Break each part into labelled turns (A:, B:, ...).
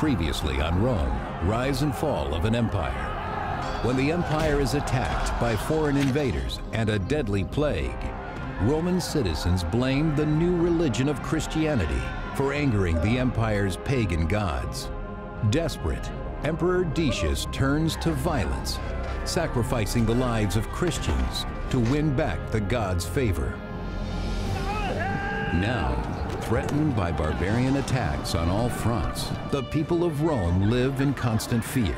A: Previously on Rome, rise and fall of an empire. When the empire is attacked by foreign invaders and a deadly plague, Roman citizens blamed the new religion of Christianity for angering the empire's pagan gods. Desperate, Emperor Decius turns to violence, sacrificing the lives of Christians to win back the gods' favor. Now, threatened by barbarian attacks on all fronts, the people of Rome live in constant fear.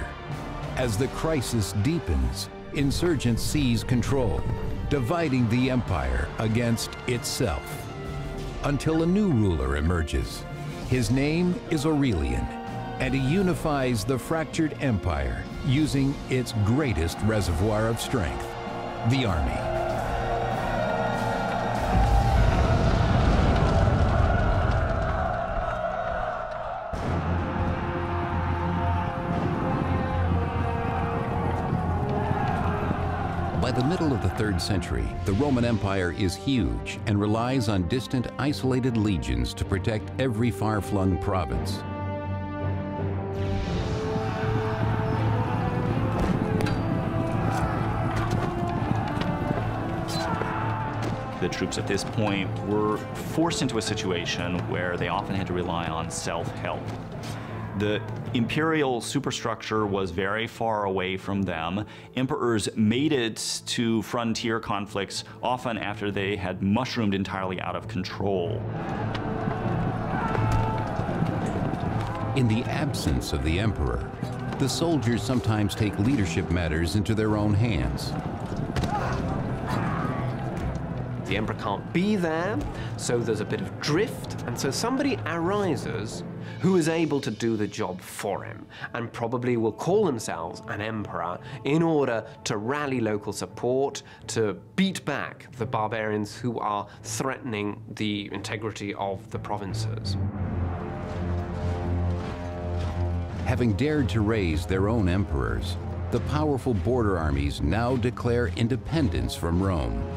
A: As the crisis deepens, insurgents seize control, dividing the empire against itself. Until a new ruler emerges. His name is Aurelian, and he unifies the fractured empire using its greatest reservoir of strength, the army. By the middle of the 3rd century, the Roman Empire is huge and relies on distant, isolated legions to protect every far-flung province.
B: The troops at this point were forced into a situation where they often had to rely on self-help. The imperial superstructure was very far away from them. Emperors made it to frontier conflicts often after they had mushroomed entirely out of control.
A: In the absence of the emperor, the soldiers sometimes take leadership matters into their own hands.
C: The emperor can't be there, so there's a bit of drift, and so somebody arises who is able to do the job for him, and probably will call themselves an emperor in order to rally local support, to beat back the barbarians who are threatening the integrity of the provinces.
A: Having dared to raise their own emperors, the powerful border armies now declare independence from Rome.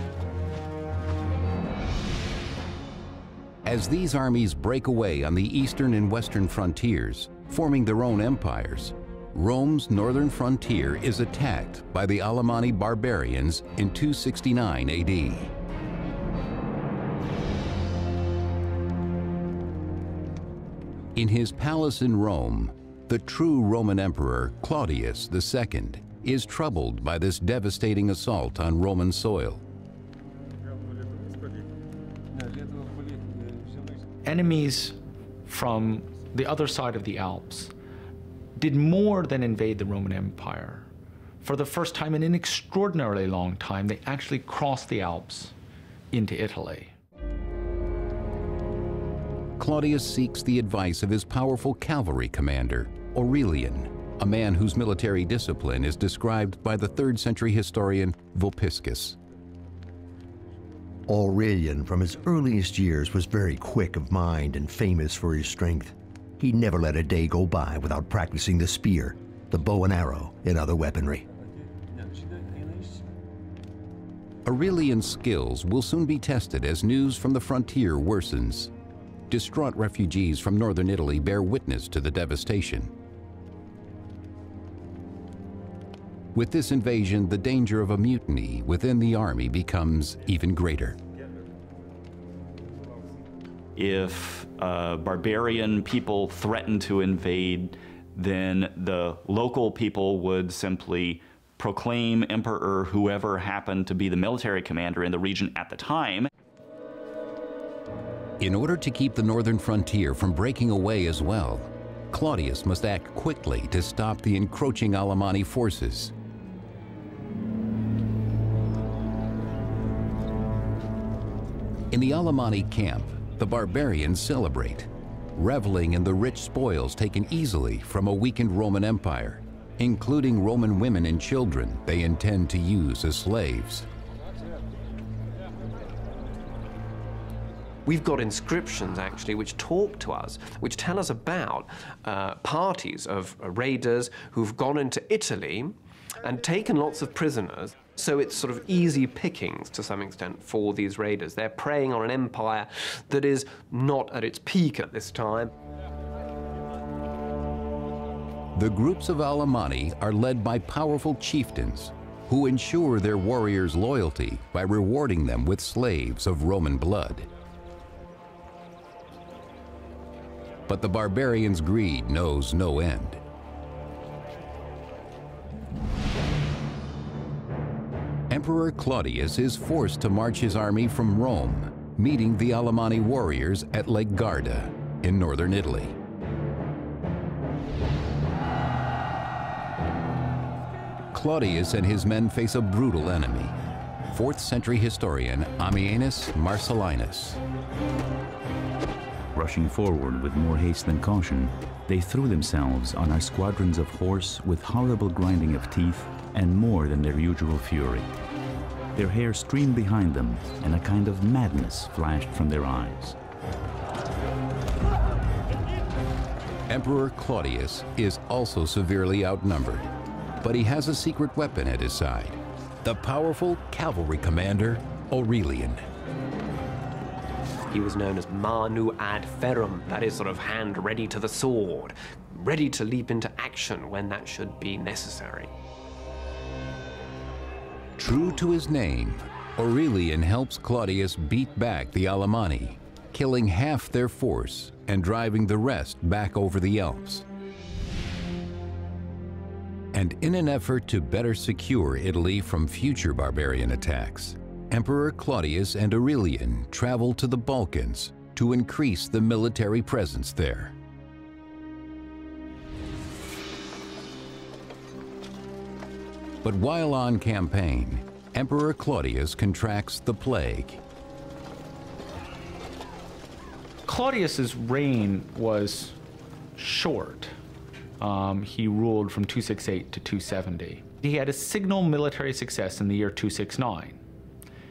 A: As these armies break away on the eastern and western frontiers, forming their own empires, Rome's northern frontier is attacked by the Alemanni barbarians in 269 AD. In his palace in Rome, the true Roman Emperor Claudius II is troubled by this devastating assault on Roman soil.
D: Enemies from the other side of the Alps did more than invade the Roman Empire. For the first time in an extraordinarily long time, they actually crossed the Alps into Italy.
A: Claudius seeks the advice of his powerful cavalry commander, Aurelian, a man whose military discipline is described by the 3rd century historian Vopiscus.
E: Aurelian, from his earliest years, was very quick of mind and famous for his strength. He never let a day go by without practicing the spear, the bow and arrow, and other weaponry.
A: Aurelian's skills will soon be tested as news from the frontier worsens. Distraught refugees from northern Italy bear witness to the devastation. With this invasion, the danger of a mutiny within the army becomes even greater.
B: If barbarian people threatened to invade, then the local people would simply proclaim emperor whoever happened to be the military commander in the region at the time.
A: In order to keep the northern frontier from breaking away as well, Claudius must act quickly to stop the encroaching Alemanni forces. In the Alemanni camp, the barbarians celebrate, reveling in the rich spoils taken easily from a weakened Roman Empire, including Roman women and children they intend to use as slaves.
C: We've got inscriptions, actually, which talk to us, which tell us about parties of raiders who've gone into Italy and taken lots of prisoners. So it's sort of easy pickings to some extent for these raiders. They're preying on an empire that is not at its peak at this time.
A: The groups of Alemanni are led by powerful chieftains who ensure their warriors' loyalty by rewarding them with slaves of Roman blood. But the barbarians' greed knows no end. Emperor Claudius is forced to march his army from Rome, meeting the Alemanni warriors at Lake Garda in northern Italy. Claudius and his men face a brutal enemy, 4th century historian Ammianus Marcellinus.
F: Rushing forward with more haste than caution, they threw themselves on our squadrons of horse with horrible grinding of teeth and more than their usual fury. Their hair streamed behind them, and a kind of madness flashed from their eyes.
A: Emperor Claudius is also severely outnumbered, but he has a secret weapon at his side, the powerful cavalry commander Aurelian.
C: He was known as Manu ad Ferrum, that is, sort of hand ready to the sword, ready to leap into action when that should be necessary.
A: True to his name, Aurelian helps Claudius beat back the Alemanni, killing half their force and driving the rest back over the Alps. And in an effort to better secure Italy from future barbarian attacks, Emperor Claudius and Aurelian travel to the Balkans to increase the military presence there. But while on campaign, Emperor Claudius contracts the plague.
D: Claudius's reign was short. He ruled from 268 to 270. He had a signal military success in the year 269,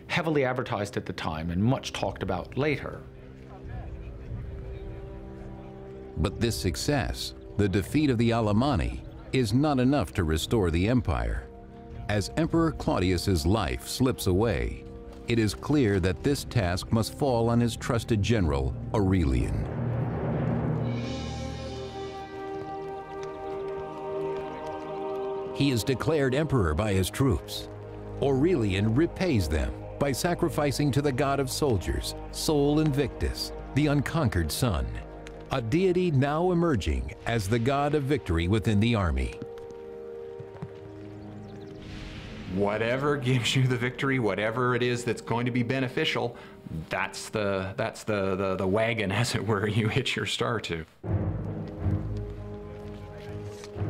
D: heavily advertised at the time and much talked about later.
A: But this success, the defeat of the Alemanni, is not enough to restore the empire. As Emperor Claudius's life slips away, it is clear that this task must fall on his trusted general, Aurelian. He is declared emperor by his troops. Aurelian repays them by sacrificing to the god of soldiers, Sol Invictus, the unconquered sun, a deity now emerging as the god of victory within the army.
G: Whatever gives you the victory, whatever it is that's going to be beneficial, that's the wagon, as it were, you hitch your star to.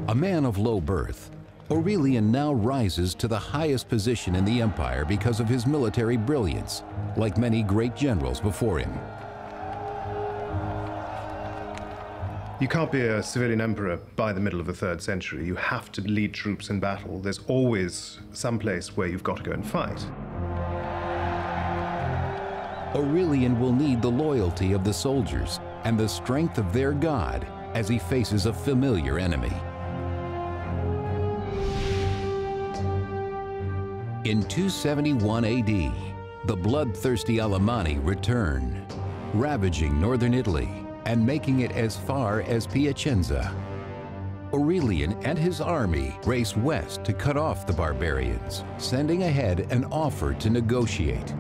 A: A man of low birth, Aurelian now rises to the highest position in the empire because of his military brilliance, like many great generals before him.
H: You can't be a civilian emperor by the middle of the 3rd century. You have to lead troops in battle. There's always some place where you've got to go and fight.
A: Aurelian will need the loyalty of the soldiers and the strength of their god as he faces a familiar enemy. In 271 AD, the bloodthirsty Alemanni return, ravaging northern Italy and making it as far as Piacenza. Aurelian and his army race west to cut off the barbarians, sending ahead an offer to negotiate.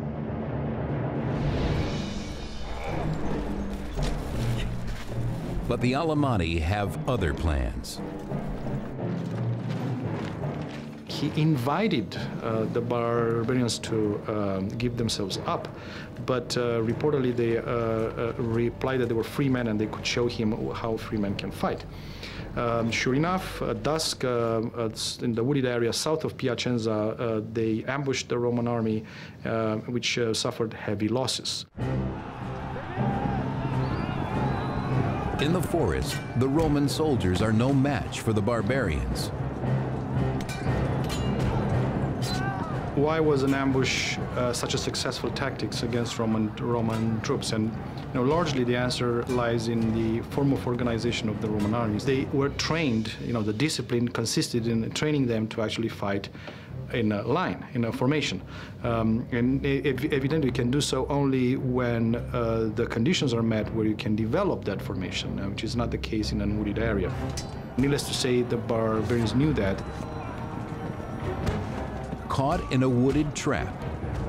A: But the Alemanni have other plans.
I: He invited the barbarians to give themselves up, but reportedly they replied that they were free men and they could show him how free men can fight. Sure enough, at dusk, in the wooded area south of Piacenza, they ambushed the Roman army, which suffered heavy losses.
A: In the forest, the Roman soldiers are no match for the barbarians.
I: Why was an ambush such a successful tactics against Roman troops? And largely the answer lies in the form of organization of the Roman armies. They were trained, the discipline consisted in training them to actually fight a line, in a formation. And evidently you can do so only when the conditions are met where you can develop that formation, which is not the case in an wooded area. Needless to say, the barbarians knew that.
A: Caught in a wooded trap,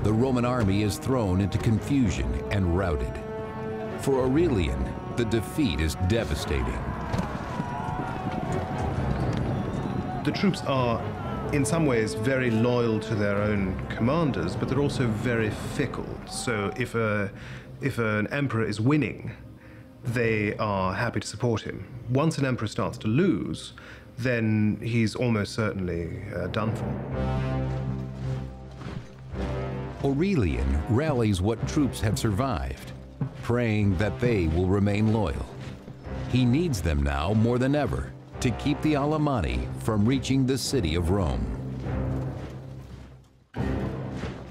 A: the Roman army is thrown into confusion and routed. For Aurelian, the defeat is devastating.
H: The troops are, in some ways, very loyal to their own commanders, but they're also very fickle. So if an emperor is winning, they are happy to support him. Once an emperor starts to lose, then he's almost certainly done for.
A: Aurelian rallies what troops have survived, praying that they will remain loyal. He needs them now more than ever to keep the Alemanni from reaching the city of Rome.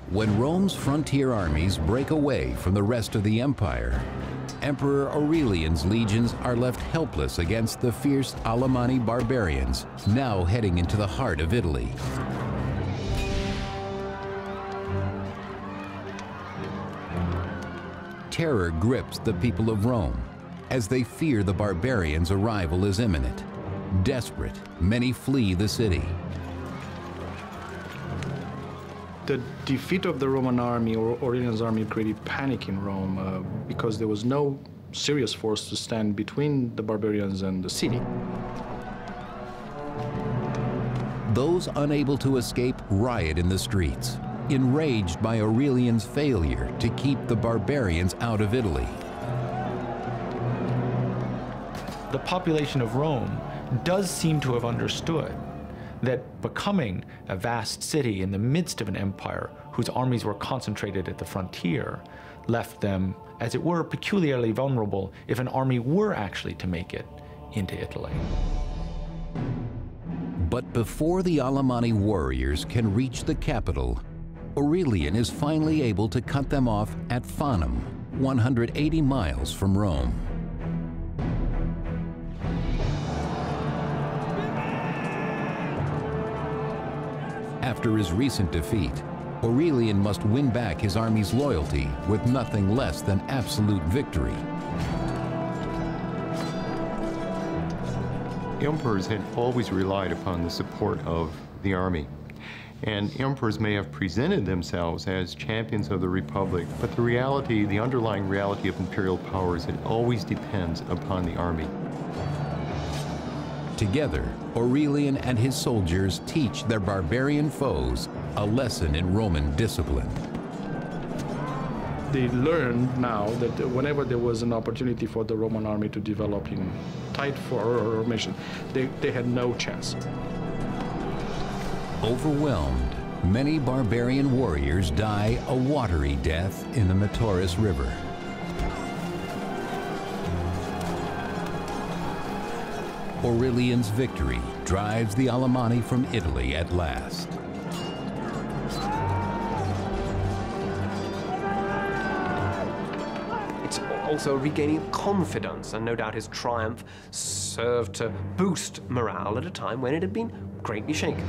A: When Rome's frontier armies break away from the rest of the empire, Emperor Aurelian's legions are left helpless against the fierce Alemanni barbarians now heading into the heart of Italy. Terror grips the people of Rome as they fear the barbarians' arrival is imminent. Desperate, many flee the city.
I: The defeat of the Roman army, or Aurelian's army, created panic in Rome because there was no serious force to stand between the barbarians and the city.
A: Those unable to escape riot in the streets, enraged by Aurelian's failure to keep the barbarians out of Italy.
D: The population of Rome does seem to have understood that becoming a vast city in the midst of an empire whose armies were concentrated at the frontier left them, as it were, peculiarly vulnerable if an army were actually to make it into Italy.
A: But before the Alemanni warriors can reach the capital, Aurelian is finally able to cut them off at Fanum, 180 miles from Rome. After his recent defeat, Aurelian must win back his army's loyalty with nothing less than absolute victory.
J: Emperors had always relied upon the support of the army. And emperors may have presented themselves as champions of the Republic, but the reality, the underlying reality of imperial powers, it always depends upon the army.
A: Together, Aurelian and his soldiers teach their barbarian foes a lesson in Roman discipline.
I: They learned now that whenever there was an opportunity for the Roman army to develop in tight formation, they had no chance.
A: Overwhelmed, many barbarian warriors die a watery death in the Metaurus River. Aurelian's victory drives the Alemanni from Italy at last.
C: It's also regaining confidence, and no doubt his triumph served to boost morale at a time when it had been greatly shaken.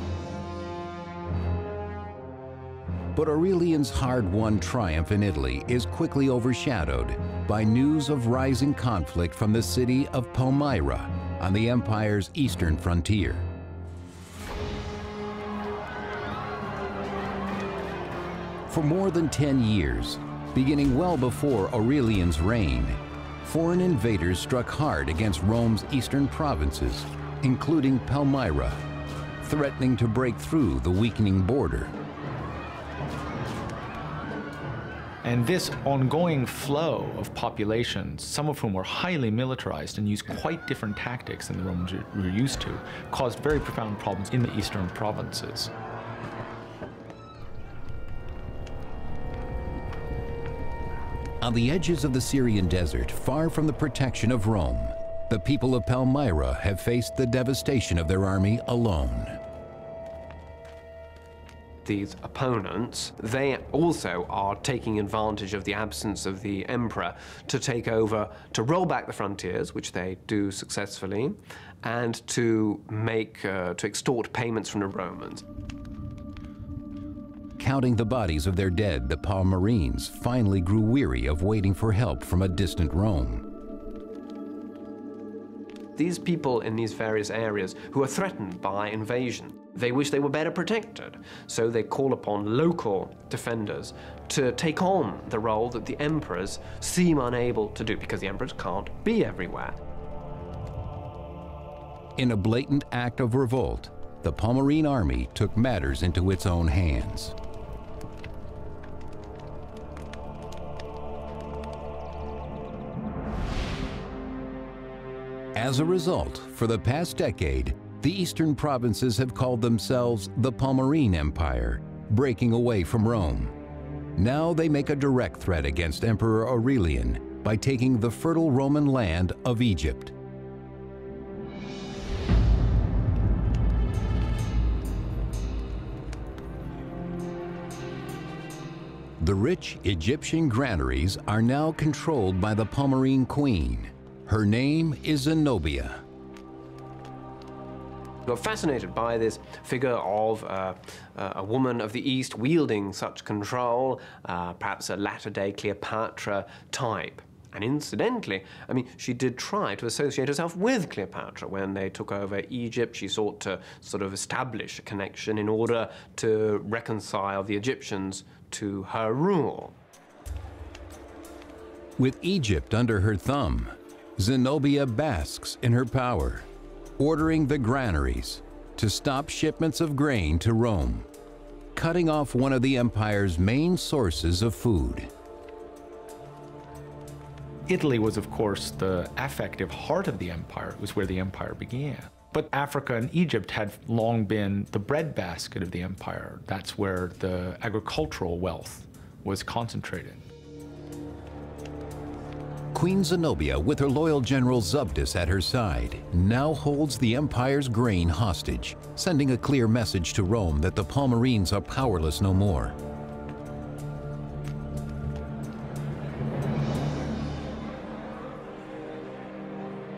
A: But Aurelian's hard-won triumph in Italy is quickly overshadowed by news of rising conflict from the city of Palmyra on the empire's eastern frontier. For more than 10 years, beginning well before Aurelian's reign, foreign invaders struck hard against Rome's eastern provinces, including Palmyra, threatening to break through the weakening border.
D: And this ongoing flow of populations, some of whom were highly militarized and used quite different tactics than the Romans were used to, caused very profound problems in the eastern provinces.
A: On the edges of the Syrian desert, far from the protection of Rome, the people of Palmyra have faced the devastation of their army alone.
C: These opponents, they also are taking advantage of the absence of the emperor to take over, to roll back the frontiers, which they do successfully, and to extort payments from the Romans.
A: Counting the bodies of their dead, the Palmyrene finally grew weary of waiting for help from a distant Rome.
C: These people in these various areas who are threatened by invasion, they wish they were better protected, so they call upon local defenders to take on the role that the emperors seem unable to do, because the emperors can't be everywhere.
A: In a blatant act of revolt, the Palmyrene army took matters into its own hands. As a result, for the past decade, the eastern provinces have called themselves the Palmyrene Empire, breaking away from Rome. Now they make a direct threat against Emperor Aurelian by taking the fertile Roman land of Egypt. The rich Egyptian granaries are now controlled by the Palmyrene queen. Her name is Zenobia.
C: You're fascinated by this figure of a woman of the East wielding such control, perhaps a latter-day Cleopatra type. And incidentally, I mean, she did try to associate herself with Cleopatra. When they took over Egypt, she sought to sort of establish a connection in order to reconcile the Egyptians to her rule.
A: With Egypt under her thumb, Zenobia basks in her power, ordering the granaries to stop shipments of grain to Rome, cutting off one of the empire's main sources of food.
D: Italy was, of course, the affective heart of the empire. It was where the empire began. But Africa and Egypt had long been the breadbasket of the empire. That's where the agricultural wealth was concentrated.
A: Queen Zenobia, with her loyal general Zubdus at her side, now holds the empire's grain hostage, sending a clear message to Rome that the Palmyrenes are powerless no more.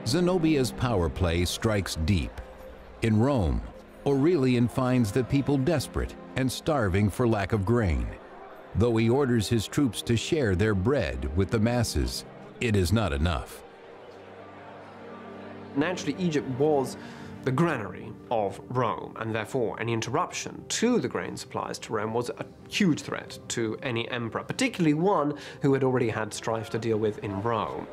A: Zenobia's power play strikes deep. In Rome, Aurelian finds the people desperate and starving for lack of grain. Though he orders his troops to share their bread with the masses, it is not enough.
C: Naturally, Egypt was the granary of Rome, and therefore any interruption to the grain supplies to Rome was a huge threat to any emperor, particularly one who had already had strife to deal with in Rome.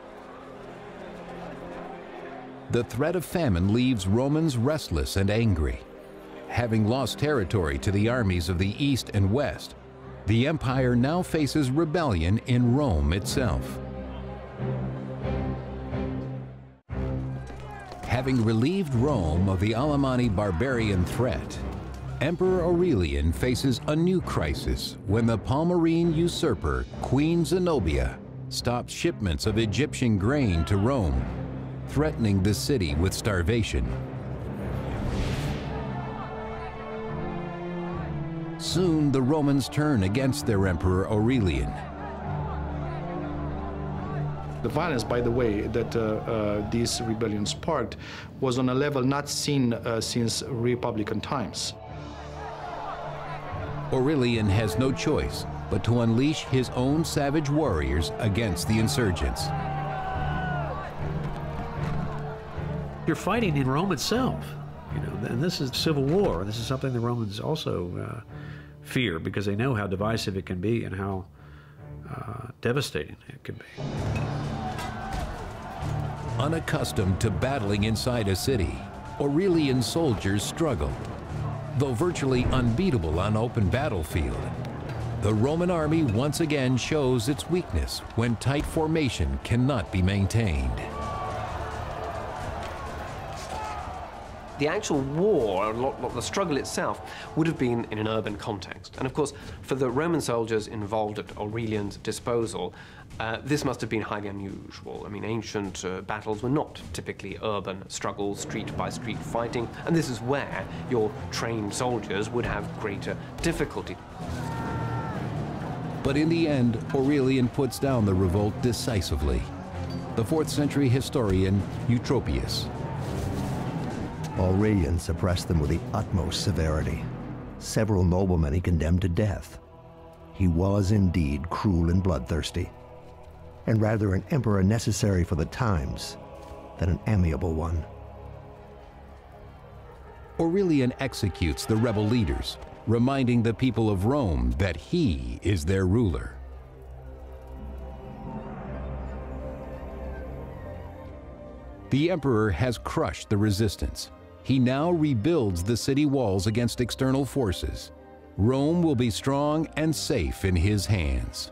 A: The threat of famine leaves Romans restless and angry. Having lost territory to the armies of the East and West, the empire now faces rebellion in Rome itself. Having relieved Rome of the Alemanni barbarian threat, Emperor Aurelian faces a new crisis when the Palmyrene usurper, Queen Zenobia, stops shipments of Egyptian grain to Rome, threatening the city with starvation. Soon the Romans turn against their Emperor Aurelian.
I: The violence, by the way, that this rebellion sparked was on a level not seen since Republican times.
A: Aurelian has no choice but to unleash his own savage warriors against the insurgents.
K: You're fighting in Rome itself, you know, and this is civil war. This is something the Romans also fear because they know how divisive it can be and how devastating it can be.
A: Unaccustomed to battling inside a city, Aurelian soldiers struggle. Though virtually unbeatable on open battlefield, the Roman army once again shows its weakness when tight formation cannot be maintained.
C: The actual war, the struggle itself, would have been in an urban context. And of course, for the Roman soldiers involved at Aurelian's disposal, this must have been highly unusual. I mean, ancient battles were not typically urban struggles, street by street fighting, and this is where your trained soldiers would have greater difficulty.
A: But in the end, Aurelian puts down the revolt decisively. The 4th century historian Eutropius.
E: Aurelian suppressed them with the utmost severity. Several noblemen he condemned to death. he was indeed cruel and bloodthirsty, and rather an emperor necessary for the times than an amiable one.
A: Aurelian executes the rebel leaders, reminding the people of Rome that he is their ruler. The emperor has crushed the resistance. He now rebuilds the city walls against external forces. Rome will be strong and safe in his hands.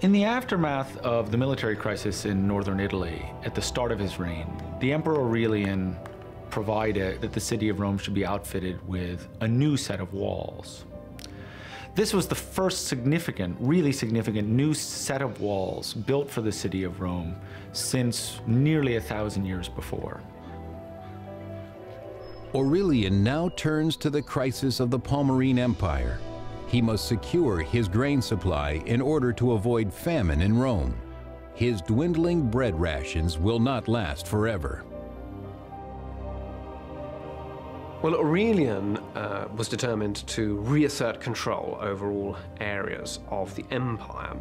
D: In the aftermath of the military crisis in northern Italy, at the start of his reign, the Emperor Aurelian provided that the city of Rome should be outfitted with a new set of walls. This was the first significant, really significant new set of walls built for the city of Rome since nearly 1,000 years before.
A: Aurelian now turns to the crisis of the Palmyrene Empire. He must secure his grain supply in order to avoid famine in Rome. His dwindling bread rations will not last forever.
C: Well, Aurelian was determined to reassert control over all areas of the empire,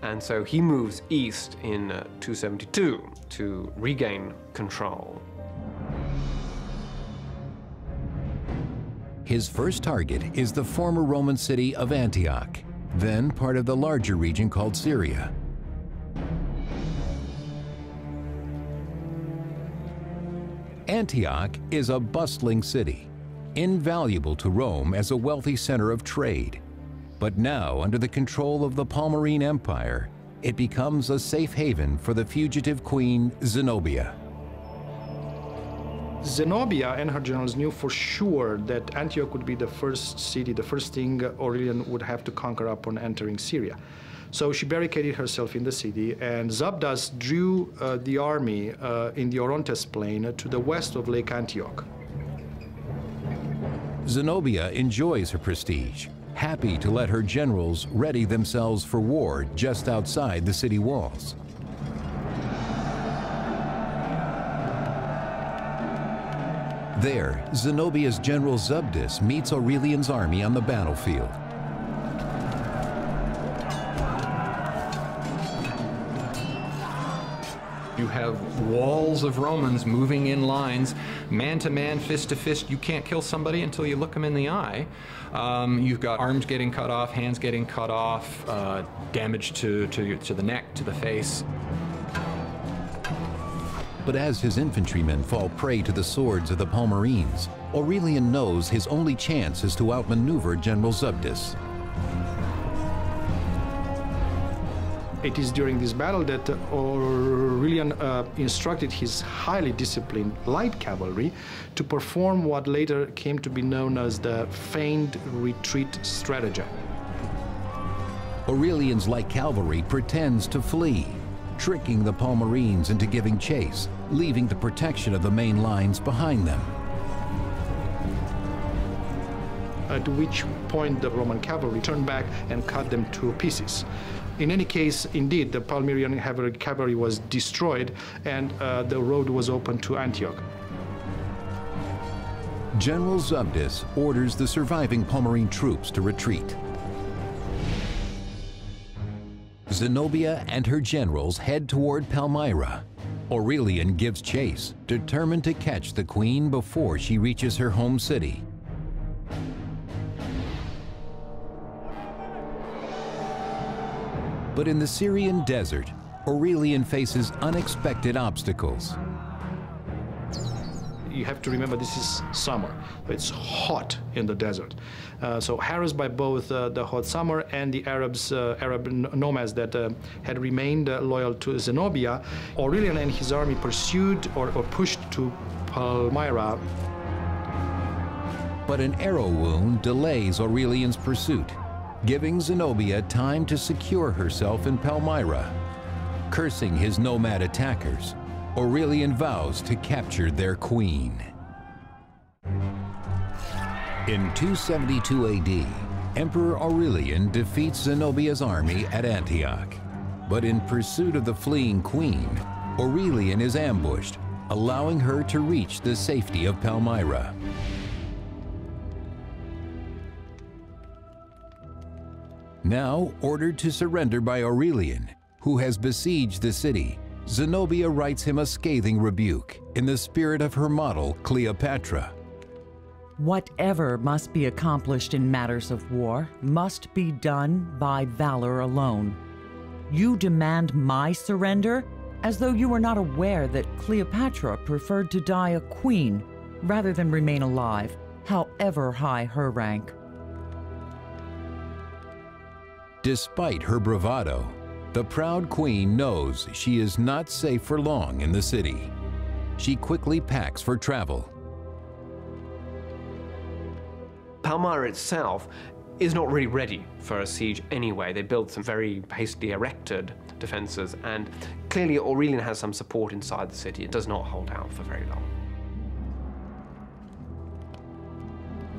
C: and so he moves east in 272 to regain control.
A: His first target is the former Roman city of Antioch, then part of the larger region called Syria. Antioch is a bustling city, invaluable to Rome as a wealthy center of trade. But now, under the control of the Palmyrene Empire, it becomes a safe haven for the fugitive queen Zenobia.
I: Zenobia and her generals knew for sure that Antioch would be the first city, the first thing Aurelian would have to conquer upon entering Syria. So she barricaded herself in the city, and Zabdas drew the army in the Orontes plain to the west of Lake Antioch.
A: Zenobia enjoys her prestige, happy to let her generals ready themselves for war just outside the city walls. There, Zenobia's general Zabdas meets Aurelian's army on the battlefield.
G: You have walls of Romans moving in lines, man to man, fist to fist. You can't kill somebody until you look them in the eye. You've got arms getting cut off, hands getting cut off, damage to the neck, to the face.
A: But as his infantrymen fall prey to the swords of the Palmyrenes, Aurelian knows his only chance is to outmaneuver General Zabdas.
I: It is during this battle that Aurelian instructed his highly disciplined light cavalry to perform what later came to be known as the feigned retreat stratagem.
A: Aurelian's light cavalry pretends to flee, tricking the Palmyrenes into giving chase, leaving the protection of the main lines behind them.
I: At which point the Roman cavalry turned back and cut them to pieces. In any case, indeed, the Palmyrean cavalry was destroyed and the road was open to Antioch.
A: General Zabdas orders the surviving Palmyrene troops to retreat. Zenobia and her generals head toward Palmyra. Aurelian gives chase, determined to catch the queen before she reaches her home city. But in the Syrian desert, Aurelian faces unexpected obstacles.
I: You have to remember this is summer. It's hot in the desert. So harassed by both the hot summer and the Arab nomads that had remained loyal to Zenobia, Aurelian and his army pursued or pushed to Palmyra.
A: But an arrow wound delays Aurelian's pursuit, giving Zenobia time to secure herself in Palmyra. Cursing his nomad attackers, Aurelian vows to capture their queen. In 272 AD, Emperor Aurelian defeats Zenobia's army at Antioch. But in pursuit of the fleeing queen, Aurelian is ambushed, allowing her to reach the safety of Palmyra. Now ordered to surrender by Aurelian, who has besieged the city, Zenobia writes him a scathing rebuke in the spirit of her model, Cleopatra.
L: Whatever must be accomplished in matters of war must be done by valor alone. You demand my surrender, as though you were not aware that Cleopatra preferred to die a queen rather than remain alive, however high her rank.
A: Despite her bravado, the proud queen knows she is not safe for long in the city. She quickly packs for travel.
C: Palmyra itself is not really ready for a siege anyway. They built some very hastily erected defenses, and clearly Aurelian has some support inside the city. It does not hold out for very long.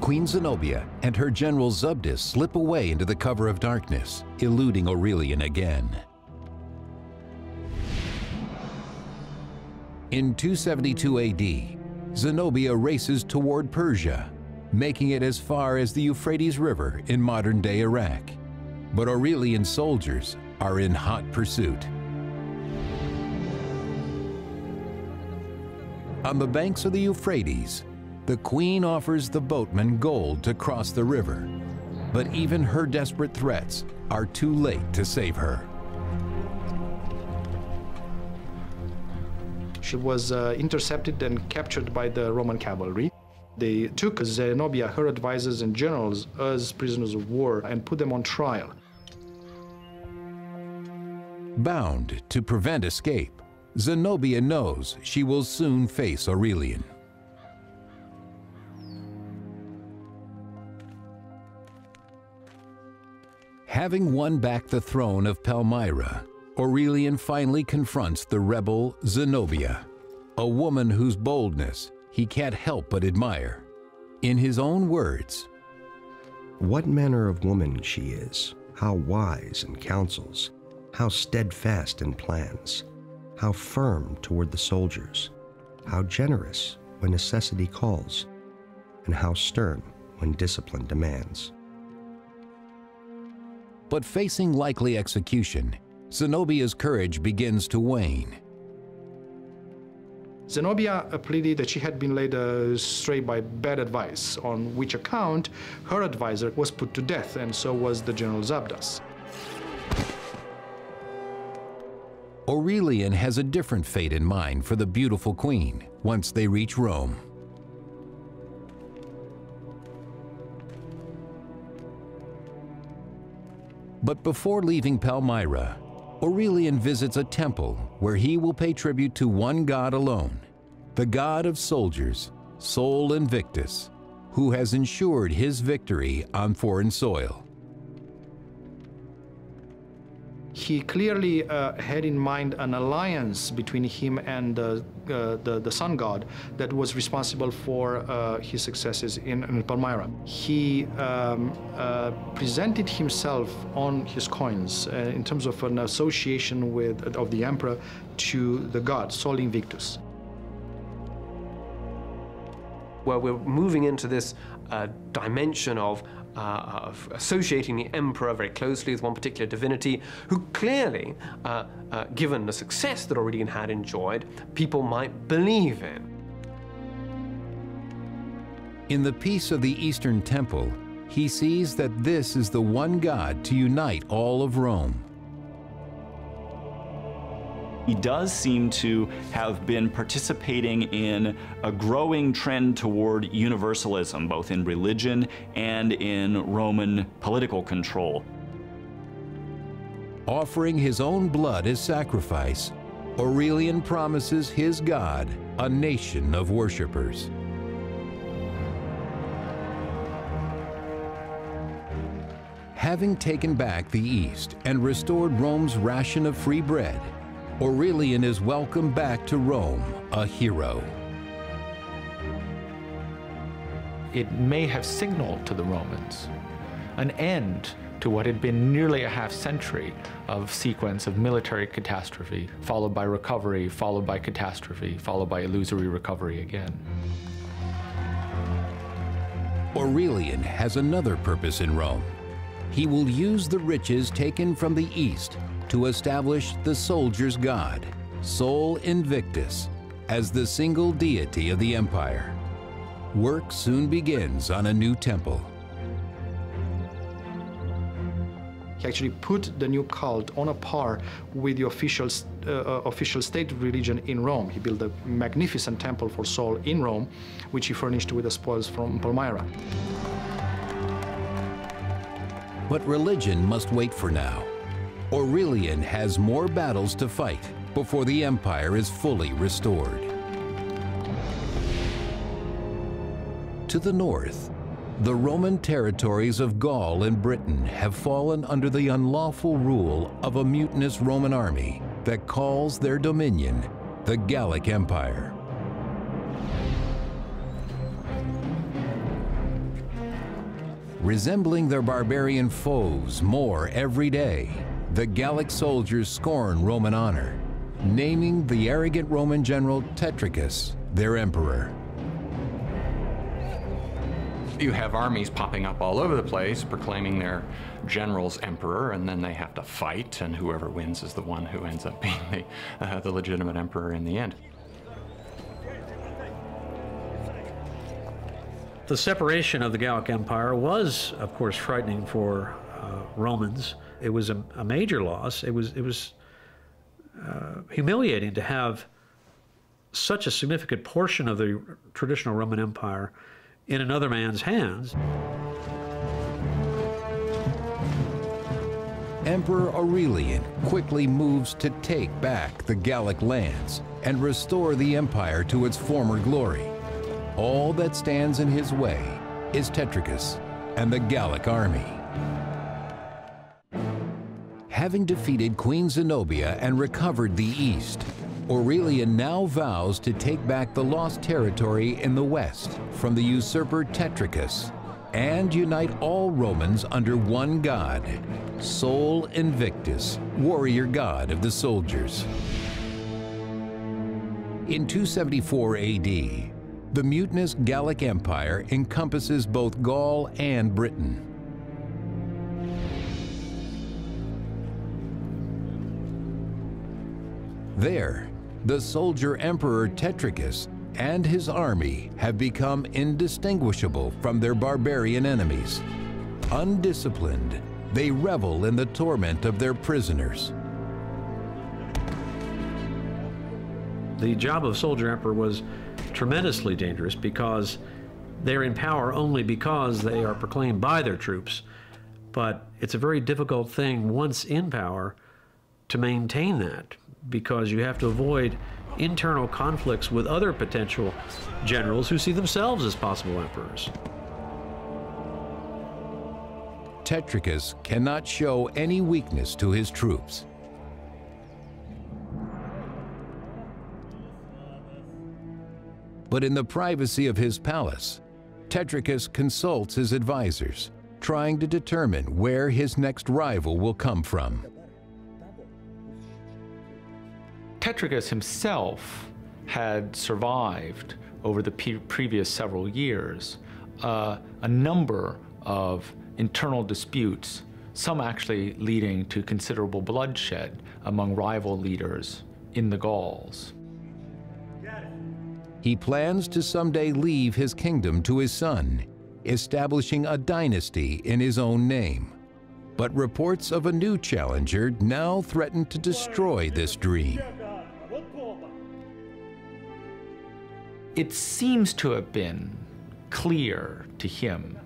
A: Queen Zenobia and her general Zubdus slip away into the cover of darkness, eluding Aurelian again. In 272 AD, Zenobia races toward Persia, making it as far as the Euphrates River in modern-day Iraq. But Aurelian's soldiers are in hot pursuit. On the banks of the Euphrates, the queen offers the boatmen gold to cross the river, but even her desperate threats are too late to save her.
I: She was intercepted and captured by the Roman cavalry. They took Zenobia, her advisors and generals, as prisoners of war and put them on trial.
A: Bound to prevent escape, Zenobia knows she will soon face Aurelian. Having won back the throne of Palmyra, Aurelian finally confronts the rebel Zenobia, a woman whose boldness he can't help but admire. In his own words,
E: "What manner of woman she is, how wise in counsels, how steadfast in plans, how firm toward the soldiers, how generous when necessity calls, and how stern when discipline demands."
A: But facing likely execution, Zenobia's courage begins to wane.
I: Zenobia pleaded that she had been led astray by bad advice, on which account her advisor was put to death, and so was the general Zubdus.
A: Aurelian has a different fate in mind for the beautiful queen once they reach Rome. But before leaving Palmyra, Aurelian visits a temple where he will pay tribute to one god alone, the god of soldiers, Sol Invictus, who has ensured his victory on foreign soil.
I: He clearly had in mind an alliance between him and the sun god that was responsible for his successes in Palmyra. He presented himself on his coins in terms of an association of the emperor to the god, Sol Invictus.
C: Where we're moving into this dimension of associating the emperor very closely with one particular divinity, who clearly, given the success that Aurelian had enjoyed, people might believe in.
A: In the peace of the Eastern Temple, he sees that this is the one God to unite all of Rome.
B: He does seem to have been participating in a growing trend toward universalism, both in religion and in Roman political control.
A: Offering his own blood as sacrifice, Aurelian promises his God a nation of worshipers. Having taken back the East and restored Rome's ration of free bread, Aurelian is welcomed back to Rome, a hero.
D: It may have signaled to the Romans an end to what had been nearly a half-century of sequence of military catastrophe, followed by recovery, followed by catastrophe, followed by illusory recovery again.
A: Aurelian has another purpose in Rome. he will use the riches taken from the east to establish the soldier's god, Sol Invictus, as the single deity of the empire. Work soon begins on a new temple.
I: He actually put the new cult on a par with the official state religion in Rome. He built a magnificent temple for Sol in Rome, which he furnished with the spoils from Palmyra.
A: But religion must wait for now. Aurelian has more battles to fight before the empire is fully restored. To the north, the Roman territories of Gaul and Britain have fallen under the unlawful rule of a mutinous Roman army that calls their dominion the Gallic Empire. Resembling their barbarian foes more every day, the Gallic soldiers scorn Roman honor, naming the arrogant Roman general Tetricus their emperor.
G: You have armies popping up all over the place, proclaiming their generals emperor, and then they have to fight, and whoever wins is the one who ends up being the legitimate emperor in the end.
K: The separation of the Gallic Empire was, of course, frightening for Romans. It was a major loss. It was humiliating to have such a significant portion of the traditional Roman Empire in another man's hands.
A: Emperor Aurelian quickly moves to take back the Gallic lands and restore the empire to its former glory. All that stands in his way is Tetricus and the Gallic army. Having defeated Queen Zenobia and recovered the east, Aurelian now vows to take back the lost territory in the west from the usurper Tetricus and unite all Romans under one god, Sol Invictus, warrior god of the soldiers. In 274 AD, the mutinous Gallic Empire encompasses both Gaul and Britain. There, the soldier emperor Tetricus and his army have become indistinguishable from their barbarian enemies. Undisciplined, they revel in the torment of their prisoners.
K: The job of soldier emperor was tremendously dangerous because they're in power only because they are proclaimed by their troops. But it's a very difficult thing once in power to maintain that, because you have to avoid internal conflicts with other potential generals who see themselves as possible emperors.
A: Tetricus cannot show any weakness to his troops. But in the privacy of his palace, Tetricus consults his advisors, trying to determine where his next rival will come from.
D: Tetricus himself had survived over the previous several years a number of internal disputes, some actually leading to considerable bloodshed among rival leaders in the Gauls.
A: He plans to someday leave his kingdom to his son, establishing a dynasty in his own name. But reports of a new challenger now threaten to destroy this dream.
D: It seems to have been clear to him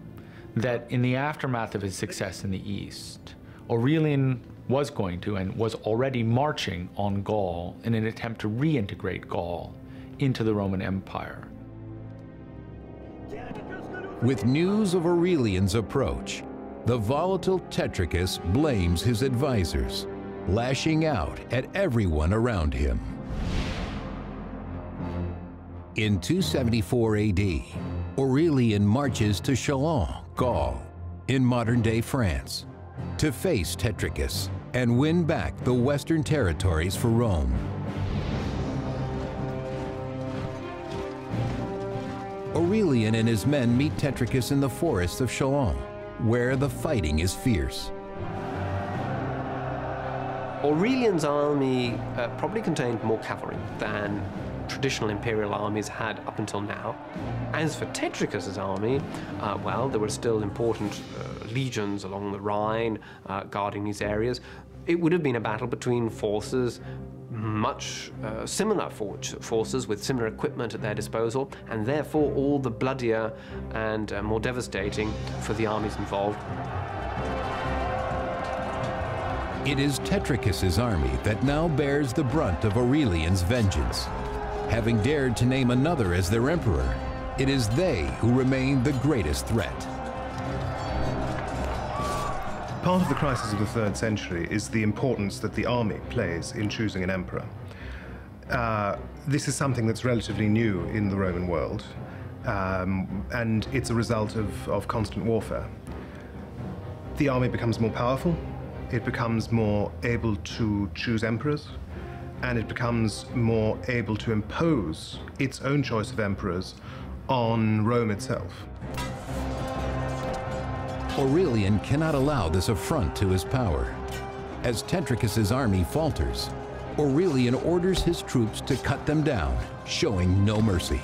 D: that in the aftermath of his success in the East, Aurelian was going to and was already marching on Gaul in an attempt to reintegrate Gaul into the Roman Empire.
A: With news of Aurelian's approach, the volatile Tetricus blames his advisors, lashing out at everyone around him. In 274 AD, Aurelian marches to Chalons, Gaul, in modern-day France, to face Tetricus and win back the western territories for Rome. Aurelian and his men meet Tetricus in the forests of Chalons, where the fighting is fierce.
C: Aurelian's army probably contained more cavalry than traditional imperial armies had up until now. As for Tetricus's army, well, there were still important legions along the Rhine guarding these areas. It would have been a battle between forces, much similar forces with similar equipment at their disposal, and therefore all the bloodier and more devastating for the armies involved.
A: It is Tetricus's army that now bears the brunt of Aurelian's vengeance. Having dared to name another as their emperor, it is they who remain the greatest threat.
H: Part of the crisis of the 3rd century is the importance that the army plays in choosing an emperor. This is something that's relatively new in the Roman world, and it's a result of constant warfare. The army becomes more powerful, it becomes more able to choose emperors, and it becomes more able to impose its own choice of emperors on Rome itself.
A: Aurelian cannot allow this affront to his power. As Tetricus's army falters, Aurelian orders his troops to cut them down, showing no mercy.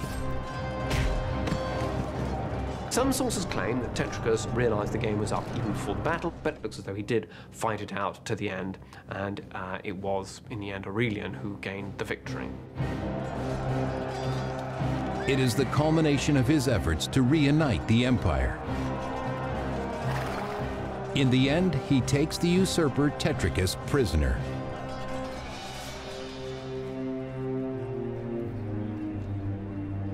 C: Some sources claim that Tetricus realized the game was up even before the battle, but it looks as though he did fight it out to the end, and it was, in the end, Aurelian who gained the victory.
A: It is the culmination of his efforts to reunite the empire. In the end, he takes the usurper Tetricus prisoner.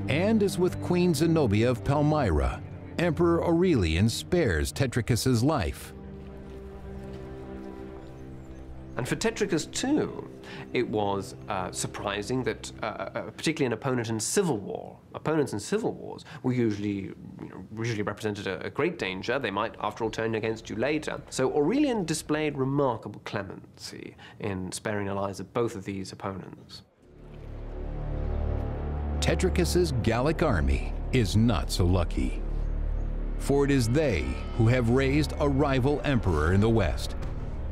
A: And as with Queen Zenobia of Palmyra, Emperor Aurelian spares Tetricus's life.
C: And for Tetricus too, it was surprising that, particularly an opponent in civil war, opponents in civil wars were usually represented a great danger. They might, after all, turn against you later. So Aurelian displayed remarkable clemency in sparing the lives of both of these opponents.
A: Tetricus's Gallic army is not so lucky, for it is they who have raised a rival emperor in the West,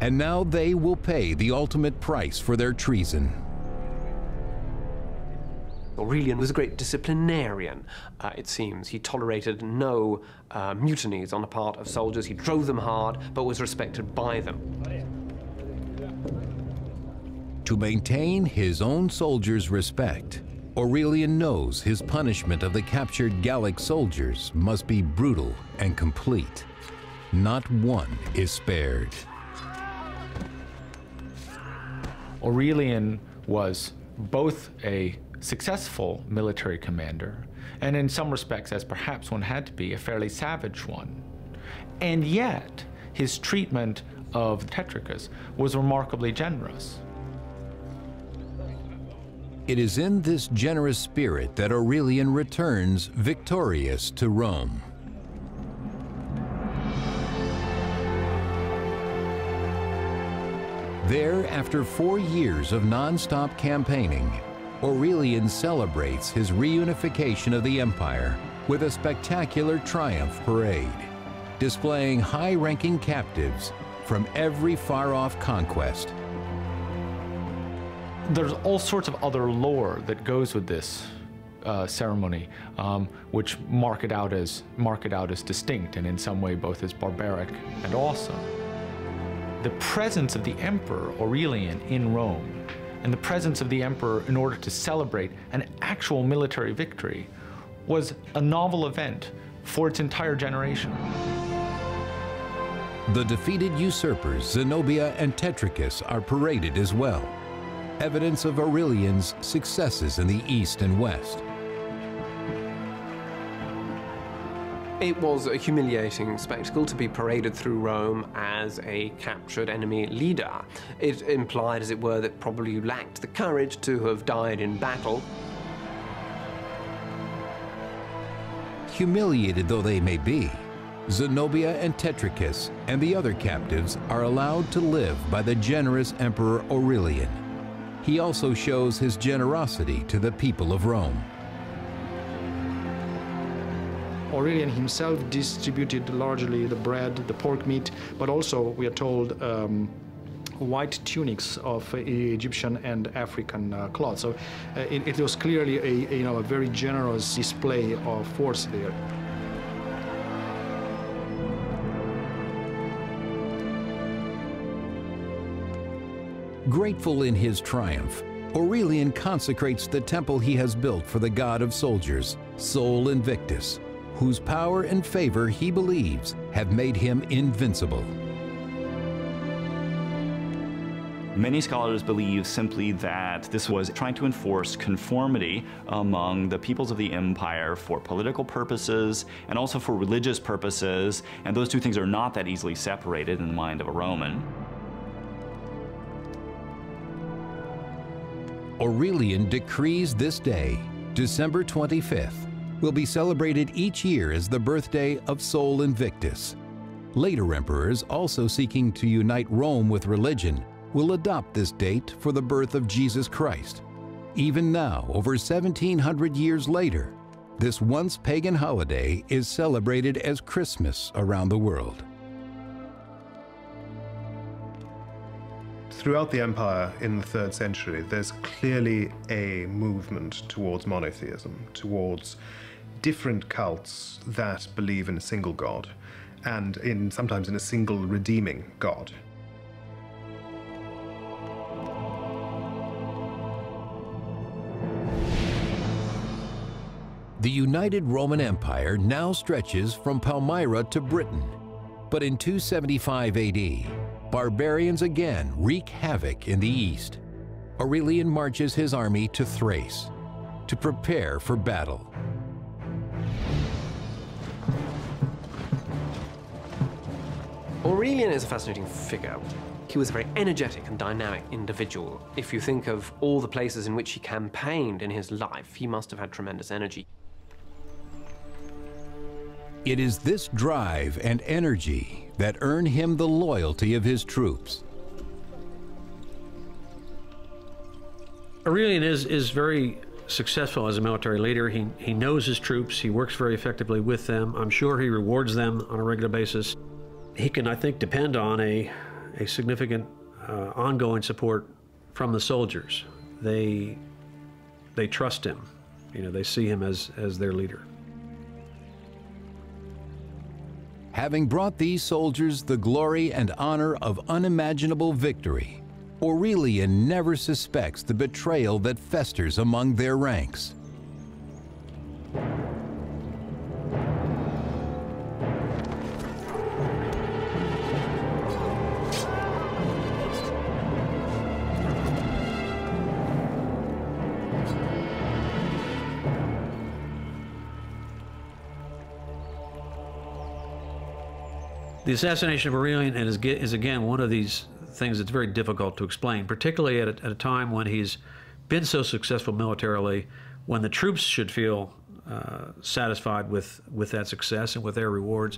A: and now they will pay the ultimate price for their treason.
C: Aurelian was a great disciplinarian, it seems. He tolerated no mutinies on the part of soldiers. He drove them hard, but was respected by them.
A: To maintain his own soldiers' respect, Aurelian knows his punishment of the captured Gallic soldiers must be brutal and complete. Not one is spared.
D: Aurelian was both a successful military commander, and in some respects, as perhaps one had to be, a fairly savage one. And yet, his treatment of Tetricus was remarkably generous.
A: It is in this generous spirit that Aurelian returns victorious to Rome. There, after 4 years of non-stop campaigning, Aurelian celebrates his reunification of the empire with a spectacular triumph parade, displaying high-ranking captives from every far-off conquest.
D: There's all sorts of other lore that goes with this ceremony, which mark it out as distinct and in some way both as barbaric and awesome. The presence of the emperor Aurelian in Rome, and the presence of the emperor in order to celebrate an actual military victory, was a novel event for its entire generation.
A: The defeated usurpers Zenobia and Tetricus are paraded as well, evidence of Aurelian's successes in the East and West.
C: It was a humiliating spectacle to be paraded through Rome as a captured enemy leader. It implied, as it were, that probably you lacked the courage to have died in battle.
A: Humiliated though they may be, Zenobia and Tetricus and the other captives are allowed to live by the generous Emperor Aurelian. He also shows his generosity to the people of Rome.
I: Aurelian himself distributed largely the bread, the pork meat, but also, we are told, white tunics of Egyptian and African cloth. So it was clearly a very generous display of force there.
A: Grateful in his triumph, Aurelian consecrates the temple he has built for the god of soldiers, Sol Invictus, whose power and favor he believes have made him invincible.
B: Many scholars believe simply that this was trying to enforce conformity among the peoples of the empire for political purposes and also for religious purposes, and those two things are not that easily separated in the mind of a Roman.
A: Aurelian decrees this day, December 25th, will be celebrated each year as the birthday of Sol Invictus. Later emperors, also seeking to unite Rome with religion, will adopt this date for the birth of Jesus Christ. Even now, over 1,700 years later, this once pagan holiday is celebrated as Christmas around the world.
H: Throughout the empire in the 3rd century, there's clearly a movement towards monotheism, towards different cults that believe in a single god, and sometimes in a single redeeming god.
A: The united Roman Empire now stretches from Palmyra to Britain, but in 275 AD, barbarians again wreak havoc in the east. Aurelian marches his army to Thrace to prepare for battle.
C: Aurelian is a fascinating figure. He was a very energetic and dynamic individual. If you think of all the places in which he campaigned in his life, he must have had tremendous energy.
A: It is this drive and energy that earn him the loyalty of his troops.
K: Aurelian is very successful as a military leader. He knows his troops. He works very effectively with them. I'm sure he rewards them on a regular basis. He can, I think, depend on a significant ongoing support from the soldiers. They trust him. You know, they see him as their leader.
A: Having brought these soldiers the glory and honor of unimaginable victory, Aurelian never suspects the betrayal that festers among their ranks.
K: The assassination of Aurelian is again one of these things that's very difficult to explain, particularly at a time when he's been so successful militarily, when the troops should feel satisfied with that success and with their rewards.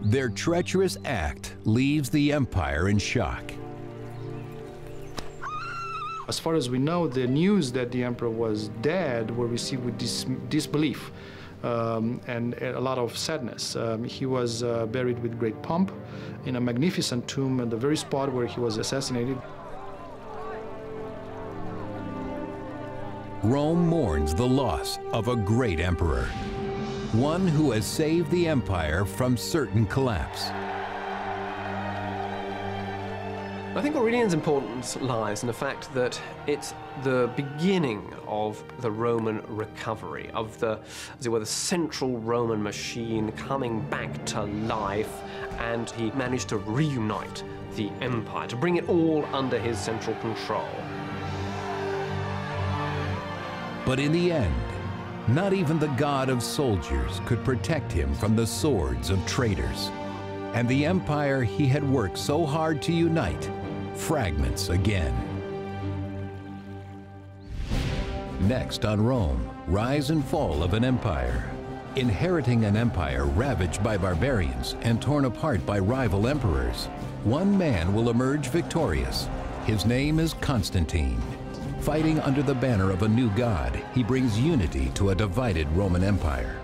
A: Their treacherous act leaves the empire in shock.
I: As far as we know, the news that the emperor was dead were received with disbelief. And a lot of sadness. He was buried with great pomp in a magnificent tomb at the very spot where he was assassinated.
A: Rome mourns the loss of a great emperor, one who has saved the empire from certain collapse.
C: I think Aurelian's importance lies in the fact that it's the beginning of the Roman recovery, of the, as it were, the central Roman machine coming back to life, and he managed to reunite the empire, to bring it all under his central control.
A: But in the end, not even the god of soldiers could protect him from the swords of traitors. And the empire he had worked so hard to unite fragments again. Next on Rome, rise and fall of an empire. Inheriting an empire ravaged by barbarians and torn apart by rival emperors, one man will emerge victorious. His name is Constantine. Fighting under the banner of a new god, he brings unity to a divided Roman Empire.